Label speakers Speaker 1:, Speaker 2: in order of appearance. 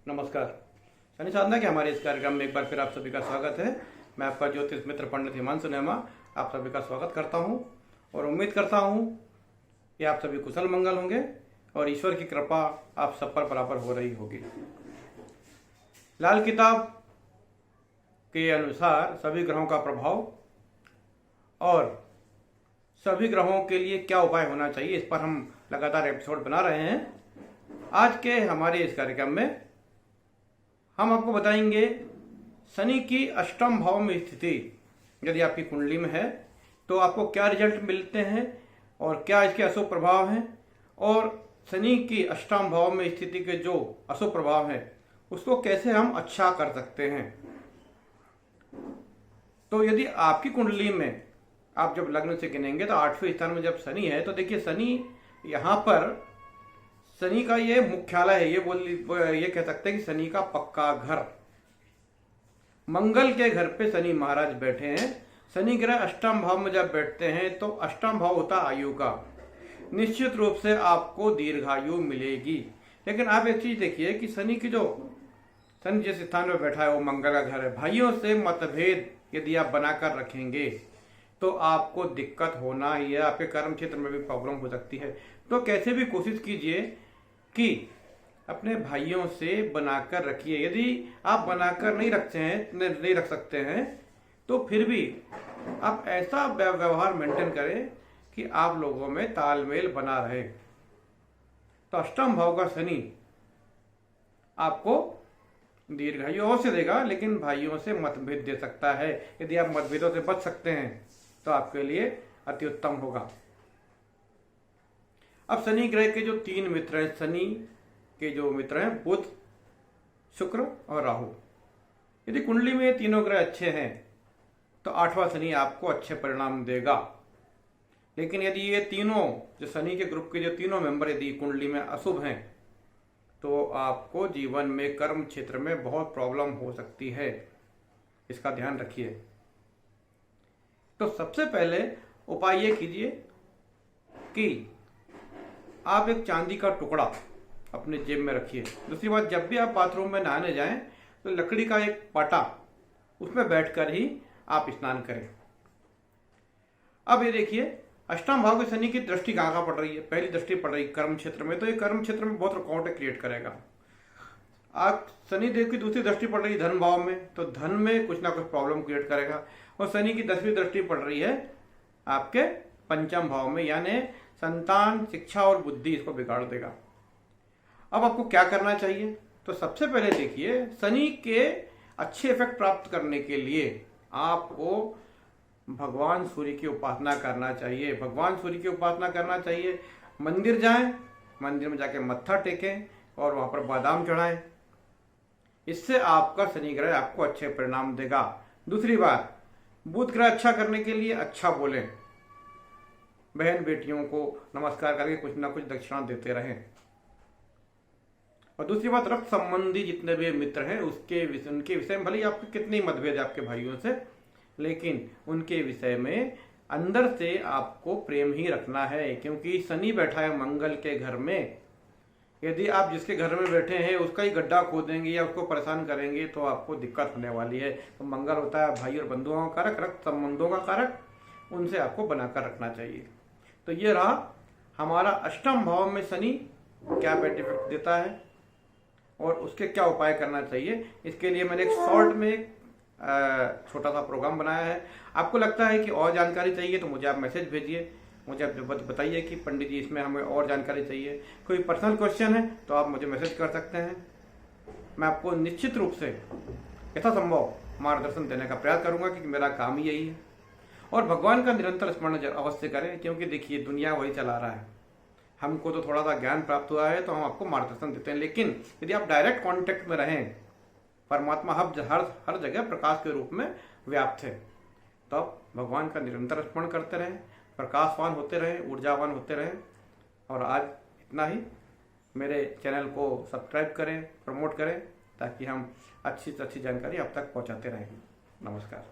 Speaker 1: नमस्कार। शनि साधना के हमारे इस कार्यक्रम में एक बार फिर आप सभी का स्वागत है। मैं आपका ज्योतिष मित्र पंडित हिमांशु नेमा आप सभी का स्वागत करता हूं और उम्मीद करता हूं कि आप सभी कुशल मंगल होंगे और ईश्वर की कृपा आप सब पर बराबर हो रही होगी। लाल किताब के अनुसार सभी ग्रहों का प्रभाव और सभी ग्रहों के लिए क्या उपाय होना चाहिए, इस पर हम लगातार एपिसोड बना रहे हैं। आज के हमारे इस कार्यक्रम में हम आपको बताएंगे शनि की अष्टम भाव में स्थिति यदि आपकी कुंडली में है तो आपको क्या रिजल्ट मिलते हैं और क्या इसके अशुभ प्रभाव हैं, और शनि की अष्टम भाव में स्थिति के जो अशुभ प्रभाव हैं उसको कैसे हम अच्छा कर सकते हैं। तो यदि आपकी कुंडली में आप जब लग्न से गिनेंगे तो 8वें स्थान में जब शनि है तो देखिए शनि यहाँ पर शनि का ये मुख्यालय है, ये कह सकते हैं कि शनि का पक्का घर। मंगल के घर पे शनि महाराज बैठे हैं। शनि ग्रह अष्टम भाव में जब बैठते हैं तो अष्टम भाव होता है आयु का। निश्चित रूप से आपको दीर्घायु मिलेगी। लेकिन आप एक चीज देखिए कि शनि जिस स्थान में बैठा है वो मंगल का घर है। भाइयों से मतभेद यदि आप बनाकर रखेंगे तो आपको दिक्कत होना ही है, आपके कर्म क्षेत्र में भी प्रॉब्लम हो सकती है। तो कैसे भी कोशिश कीजिए कि अपने भाइयों से बनाकर रखिए। यदि आप बनाकर नहीं रख सकते हैं तो फिर भी आप ऐसा व्यवहार मेंटेन करें कि आप लोगों में तालमेल बना रहे। तो अष्टम भाव का शनि आपको दीर्घायु अवश्य देगा, लेकिन भाइयों से मतभेद दे सकता है। यदि आप मतभेदों से बच सकते हैं तो आपके लिए अति उत्तम होगा। अब शनि ग्रह के जो 3 मित्र हैं, शनि के जो मित्र हैं बुध, शुक्र और राहु, यदि कुंडली में ये तीनों ग्रह अच्छे हैं तो 8वां शनि आपको अच्छे परिणाम देगा। लेकिन यदि ये तीनों जो शनि के ग्रुप के जो तीनों मेंबर यदि कुंडली में अशुभ हैं तो आपको जीवन में कर्म क्षेत्र में बहुत प्रॉब्लम हो सकती है। इसका ध्यान रखिए। तो सबसे पहले उपाय ये कीजिए कि आप एक चांदी का टुकड़ा अपने जेब में रखिए। दूसरी बात, जब भी आप बाथरूम में नहाने जाएं तो लकड़ी का एक पाटा उसमें बैठकर ही आप स्नान करें। अब ये देखिए अष्टम भाव के शनि की दृष्टि कहाँ पड़ रही है। पहली दृष्टि पड़ रही है कर्म क्षेत्र में, तो ये कर्म क्षेत्र में बहुत रुकावटें क्रिएट करेगा। आप शनि देव की दूसरी दृष्टि पड़ रही है धन भाव में, तो धन में कुछ ना कुछ प्रॉब्लम क्रिएट करेगा। और शनि की 10वीं दृष्टि पड़ रही है आपके पंचम भाव में, यानी संतान, शिक्षा और बुद्धि इसको बिगाड़ देगा। अब आपको क्या करना चाहिए? तो सबसे पहले देखिए, शनि के अच्छे इफेक्ट प्राप्त करने के लिए आपको भगवान सूर्य की उपासना करना चाहिए। भगवान सूर्य की उपासना करना चाहिए। मंदिर जाएं, मंदिर में जाके मत्था टेकें और वहां पर बादाम चढ़ाएं। इससे आपका शनि ग्रह आपको अच्छे परिणाम देगा। दूसरी बात, बुध ग्रह अच्छा करने के लिए अच्छा बोलें। बहन बेटियों को नमस्कार करके कुछ ना कुछ दक्षिणा देते रहें। और दूसरी बात, रक्त संबंधी जितने भी मित्र हैं उनके विषय में भले ही आपके कितने मतभेद है आपके भाइयों से, लेकिन उनके विषय में अंदर से आपको प्रेम ही रखना है। क्योंकि शनि बैठा है मंगल के घर में। यदि आप जिसके घर में बैठे हैं उसका ही गड्ढा खोदेंगे या उसको परेशान करेंगे तो आपको दिक्कत होने वाली है। तो मंगल होता है भाई और बंधुओं का कारक, रक्त संबंधों का कारक, उनसे आपको बनाकर रखना चाहिए। तो ये रहा हमारा अष्टम भाव में शनि क्या बैड इफेक्ट देता है और उसके क्या उपाय करना चाहिए। इसके लिए मैंने एक शॉर्ट में एक छोटा सा प्रोग्राम बनाया है। आपको लगता है कि और जानकारी चाहिए तो मुझे आप मैसेज भेजिए, मुझे आप बताइए कि पंडित जी इसमें हमें और जानकारी चाहिए। कोई पर्सनल क्वेश्चन है तो आप मुझे मैसेज कर सकते हैं। मैं आपको निश्चित रूप से यथासंभव मार्गदर्शन देने का प्रयास करूंगा क्योंकि मेरा काम ही यही है। और भगवान का निरंतर स्मरण अवश्य करें, क्योंकि देखिए दुनिया वही चला रहा है। हमको तो थोड़ा सा ज्ञान प्राप्त हुआ है तो हम आपको मार्गदर्शन देते हैं, लेकिन यदि आप डायरेक्ट कांटेक्ट में रहें, परमात्मा हर जगह प्रकाश के रूप में व्याप्त है, तो आप भगवान का निरंतर स्मरण करते रहें, प्रकाशवान होते रहें, ऊर्जावान होते रहें। और आज इतना ही। मेरे चैनल को सब्सक्राइब करें, प्रमोट करें, ताकि हम अच्छी से अच्छी जानकारी आप तक पहुंचाते रहें। नमस्कार।